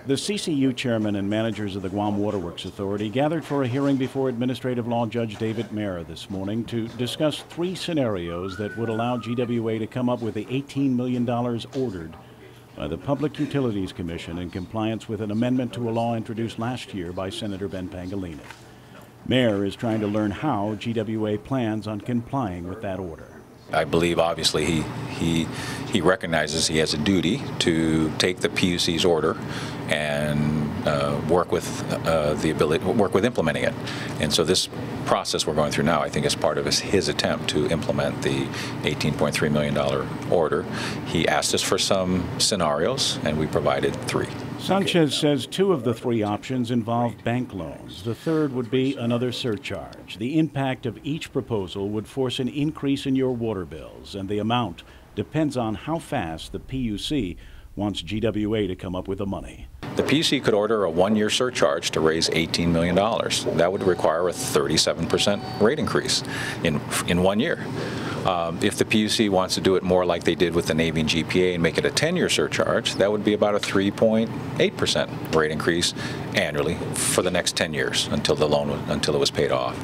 The CCU chairman and managers of the Guam Waterworks Authority gathered for a hearing before Administrative Law Judge David Mayer this morning to discuss three scenarios that would allow GWA to come up with the $18 million ordered by the Public Utilities Commission in compliance with an amendment to a law introduced last year by Senator Ben Pangilinan. Mayer is trying to learn how GWA plans on complying with that order. I believe, obviously, he recognizes he has a duty to take the PUC's order and work with implementing it. And so this process we're going through now, I think, is part of his attempt to implement the $18.3 million order. He asked us for some scenarios, and we provided three. Sanchez says two of the three options involve bank loans. The third would be another surcharge. The impact of each proposal would force an increase in your water bills, and the amount depends on how fast the PUC wants GWA to come up with the money. The PUC could order a one-year surcharge to raise $18 million. That would require a 37% rate increase in 1 year. If the PUC wants to do it more like they did with the Navy and GPA and make it a 10-year surcharge, that would be about a 3.8% rate increase annually for the next 10 years until it was paid off.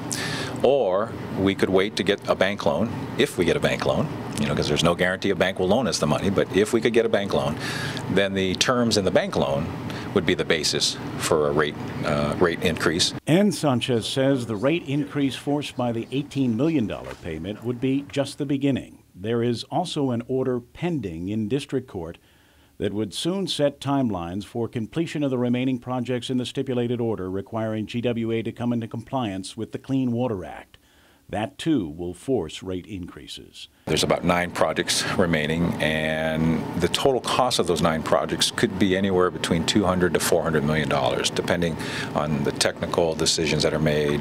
Or we could wait to get a bank loan, if we get a bank loan, because there's no guarantee a bank will loan us the money, but if we could get a bank loan, then the terms in the bank loan would be the basis for a rate increase. And Sanchez says the rate increase forced by the $18 million payment would be just the beginning. There is also an order pending in district court that would soon set timelines for completion of the remaining projects in the stipulated order requiring GWA to come into compliance with the Clean Water Act. That, too, will force rate increases. There's about 9 projects remaining, and the total cost of those 9 projects could be anywhere between $200 to $400 million, depending on the technical decisions that are made.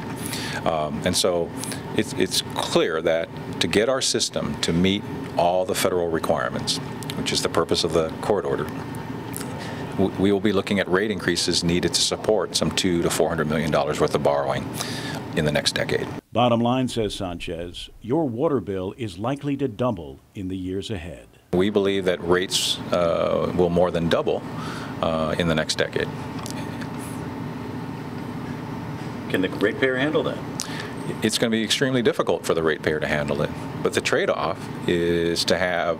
And so it's clear that to get our system to meet all the federal requirements, which is the purpose of the court order, we will be looking at rate increases needed to support some $200 to $400 million worth of borrowing in the next decade. Bottom line, says Sanchez, your water bill is likely to double in the years ahead. We believe that rates will more than double in the next decade. Can the ratepayer handle that? It's going to be extremely difficult for the ratepayer to handle it. But the trade-off is to have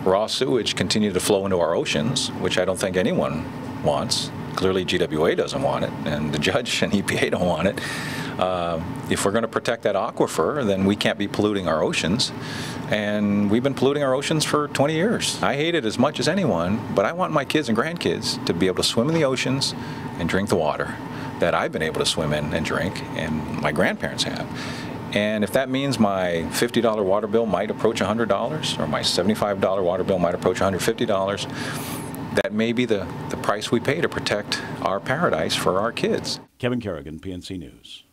raw sewage continue to flow into our oceans, which I don't think anyone wants. Clearly GWA doesn't want it, and the judge and EPA don't want it. If we're going to protect that aquifer, then we can't be polluting our oceans. And we've been polluting our oceans for 20 years. I hate it as much as anyone, but I want my kids and grandkids to be able to swim in the oceans and drink the water that I've been able to swim in and drink, and my grandparents have. And if that means my $50 water bill might approach $100, or my $75 water bill might approach $150, that may be the price we pay to protect our paradise for our kids. Kevin Kerrigan, PNC News.